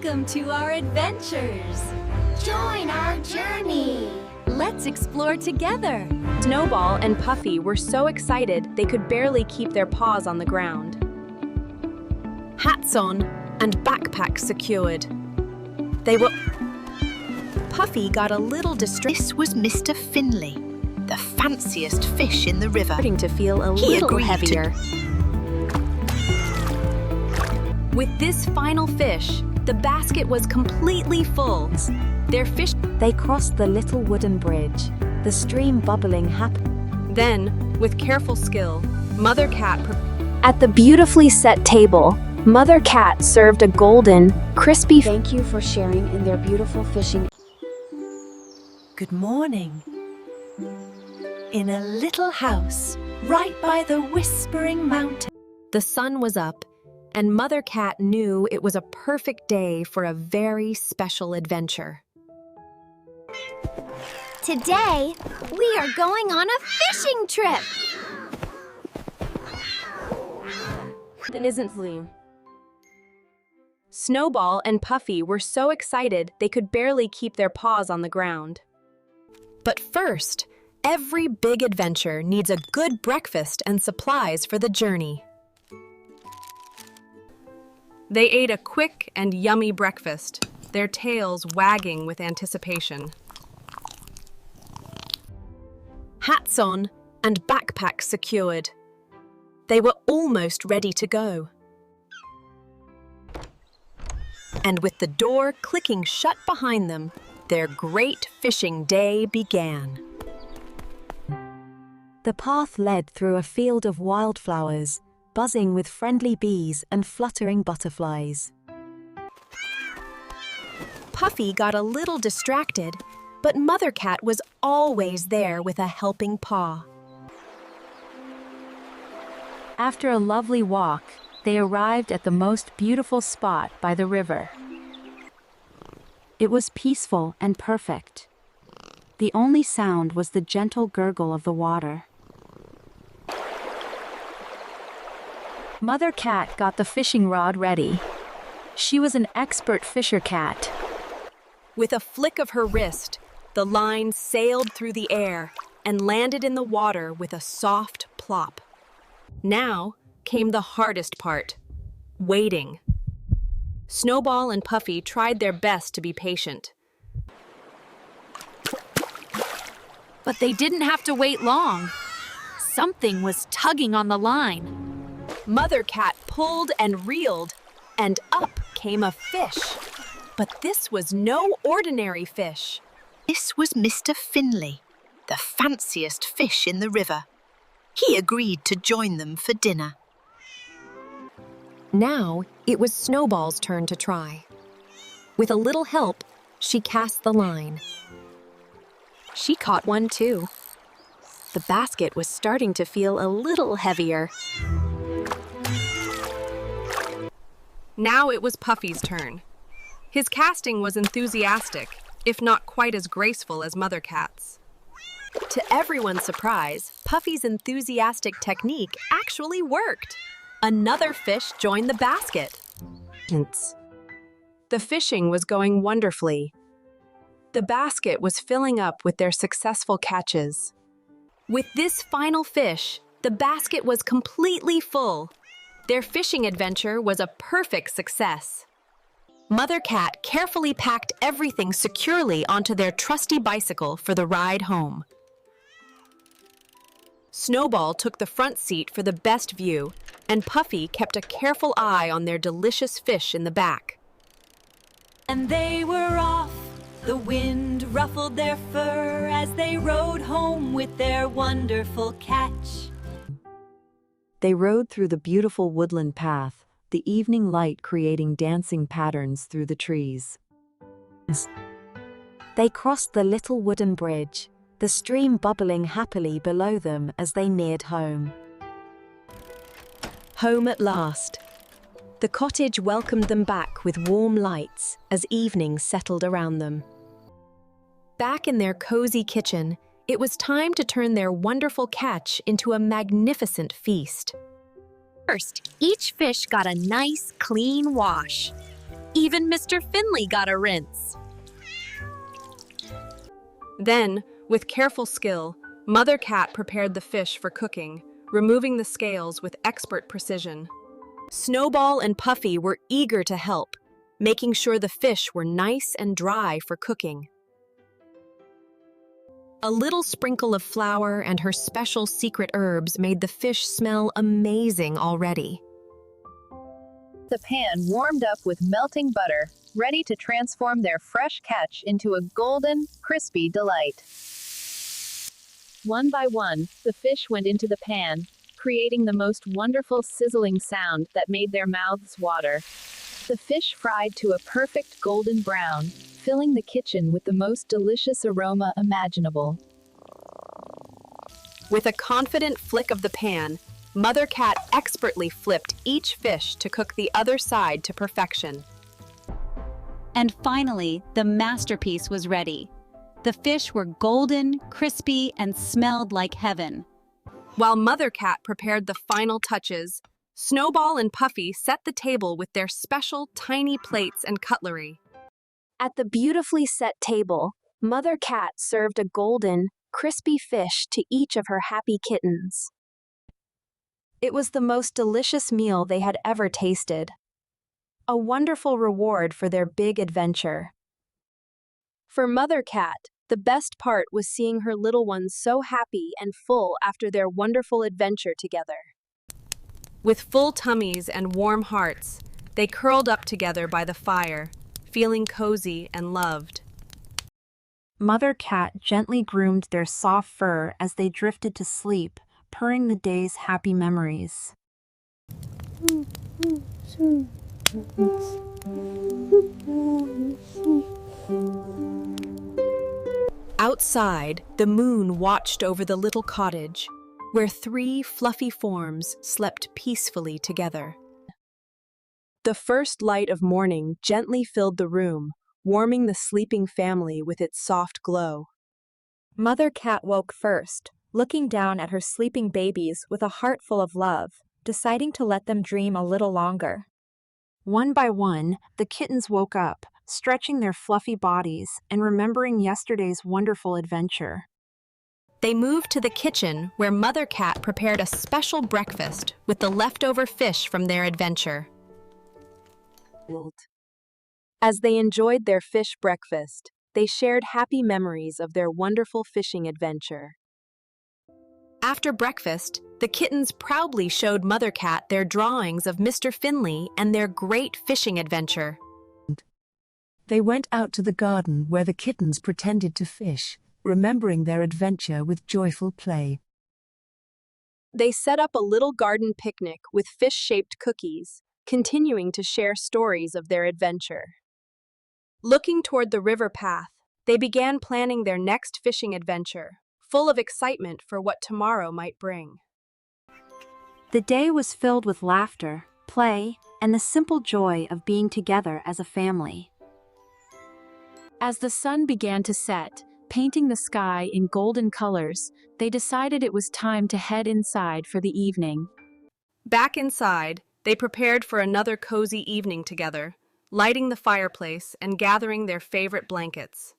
Welcome to our adventures! Join our journey! Let's explore together! Snowball and Puffy were so excited they could barely keep their paws on the ground. Hats on and backpacks secured. Puffy got a little distracted. This was Mr. Finley, the fanciest fish in the river. Starting to feel a little heavier. With this final fish, the basket was completely full. They crossed the little wooden bridge, the stream bubbling happily. Then, with careful skill, Mother Cat At the beautifully set table, Mother Cat served a golden, crispy. Thank you for sharing in their beautiful fishing. Good morning. In a little house, right by the whispering mountain. The sun was up, and Mother Cat knew it was a perfect day for a very special adventure. Today, we are going on a fishing trip! It isn't Liam. Snowball and Puffy were so excited they could barely keep their paws on the ground. But first, every big adventure needs a good breakfast and supplies for the journey. They ate a quick and yummy breakfast, their tails wagging with anticipation. Hats on and backpacks secured. They were almost ready to go. And with the door clicking shut behind them, their great fishing day began. The path led through a field of wildflowers, buzzing with friendly bees and fluttering butterflies. Puffy got a little distracted, but Mother Cat was always there with a helping paw. After a lovely walk, they arrived at the most beautiful spot by the river. It was peaceful and perfect. The only sound was the gentle gurgle of the water. Mother Cat got the fishing rod ready. She was an expert fisher cat. With a flick of her wrist, the line sailed through the air and landed in the water with a soft plop. Now came the hardest part, waiting. Snowball and Puffy tried their best to be patient. But they didn't have to wait long. Something was tugging on the line. Mother Cat pulled and reeled, and up came a fish. But this was no ordinary fish. This was Mr. Finley, the fanciest fish in the river. He agreed to join them for dinner. Now it was Snowball's turn to try. With a little help, she cast the line. She caught one too. The basket was starting to feel a little heavier. Now it was Puffy's turn. His casting was enthusiastic, if not quite as graceful as Mother Cat's. To everyone's surprise, Puffy's enthusiastic technique actually worked. Another fish joined the basket. The fishing was going wonderfully. The basket was filling up with their successful catches. With this final fish, the basket was completely full. Their fishing adventure was a perfect success. Mother Cat carefully packed everything securely onto their trusty bicycle for the ride home. Snowball took the front seat for the best view, and Puffy kept a careful eye on their delicious fish in the back. And they were off. The wind ruffled their fur as they rode home with their wonderful catch. They rode through the beautiful woodland path, the evening light creating dancing patterns through the trees. They crossed the little wooden bridge, the stream bubbling happily below them as they neared home. Home at last. The cottage welcomed them back with warm lights as evening settled around them. Back in their cozy kitchen, it was time to turn their wonderful catch into a magnificent feast. First, each fish got a nice, clean wash. Even Mr. Finley got a rinse. Then, with careful skill, Mother Cat prepared the fish for cooking, removing the scales with expert precision. Snowball and Puffy were eager to help, making sure the fish were nice and dry for cooking. A little sprinkle of flour and her special secret herbs made the fish smell amazing already. The pan warmed up with melting butter, ready to transform their fresh catch into a golden, crispy delight. One by one, the fish went into the pan, creating the most wonderful sizzling sound that made their mouths water. The fish fried to a perfect golden brown, filling the kitchen with the most delicious aroma imaginable. With a confident flick of the pan, Mother Cat expertly flipped each fish to cook the other side to perfection. And finally, the masterpiece was ready. The fish were golden, crispy, and smelled like heaven. While Mother Cat prepared the final touches, Snowball and Puffy set the table with their special tiny plates and cutlery. At the beautifully set table, Mother Cat served a golden, crispy fish to each of her happy kittens. It was the most delicious meal they had ever tasted. A wonderful reward for their big adventure. For Mother Cat, the best part was seeing her little ones so happy and full after their wonderful adventure together. With full tummies and warm hearts, they curled up together by the fire, feeling cozy and loved. Mother Cat gently groomed their soft fur as they drifted to sleep, purring the day's happy memories. Outside, the moon watched over the little cottage, where 3 fluffy forms slept peacefully together. The first light of morning gently filled the room, warming the sleeping family with its soft glow. Mother Cat woke first, looking down at her sleeping babies with a heart full of love, deciding to let them dream a little longer. One by one, the kittens woke up, stretching their fluffy bodies and remembering yesterday's wonderful adventure. They moved to the kitchen where Mother Cat prepared a special breakfast with the leftover fish from their adventure. As they enjoyed their fish breakfast, they shared happy memories of their wonderful fishing adventure. After breakfast, the kittens proudly showed Mother Cat their drawings of Mr. Finley and their great fishing adventure. They went out to the garden where the kittens pretended to fish, remembering their adventure with joyful play. They set up a little garden picnic with fish-shaped cookies, continuing to share stories of their adventure. Looking toward the river path, they began planning their next fishing adventure, full of excitement for what tomorrow might bring. The day was filled with laughter, play, and the simple joy of being together as a family. As the sun began to set, painting the sky in golden colors, they decided it was time to head inside for the evening. Back inside, they prepared for another cozy evening together, lighting the fireplace and gathering their favorite blankets.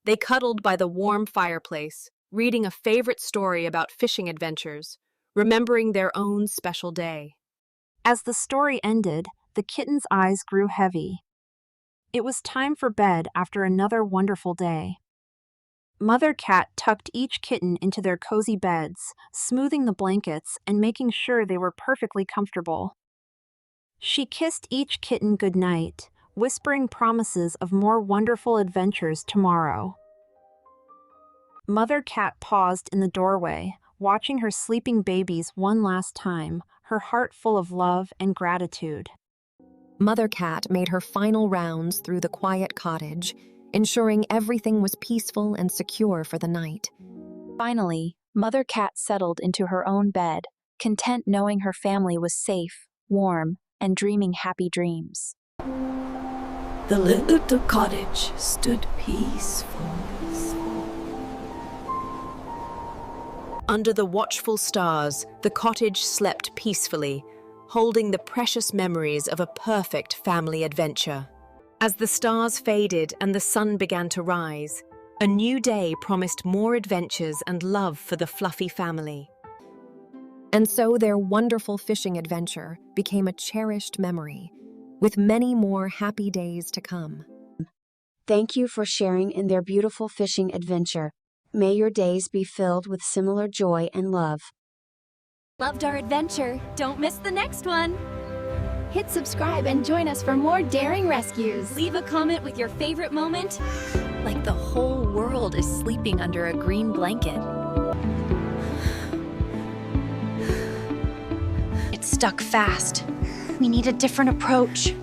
They cuddled by the warm fireplace, reading a favorite story about fishing adventures, remembering their own special day. As the story ended, the kittens' eyes grew heavy. It was time for bed after another wonderful day. Mother Cat tucked each kitten into their cozy beds, smoothing the blankets and making sure they were perfectly comfortable. She kissed each kitten goodnight, whispering promises of more wonderful adventures tomorrow. Mother Cat paused in the doorway, watching her sleeping babies one last time, her heart full of love and gratitude. Mother Cat made her final rounds through the quiet cottage, ensuring everything was peaceful and secure for the night. Finally, Mother Cat settled into her own bed, content knowing her family was safe, warm, and dreaming happy dreams. The little cottage stood peaceful. Under the watchful stars, the cottage slept peacefully, holding the precious memories of a perfect family adventure. As the stars faded and the sun began to rise, a new day promised more adventures and love for the Fluffy family. And so their wonderful fishing adventure became a cherished memory, with many more happy days to come. Thank you for sharing in their beautiful fishing adventure. May your days be filled with similar joy and love. Loved our adventure. Don't miss the next one. Hit subscribe and join us for more daring rescues. Leave a comment with your favorite moment, like the whole world is sleeping under a green blanket. It's stuck fast. We need a different approach.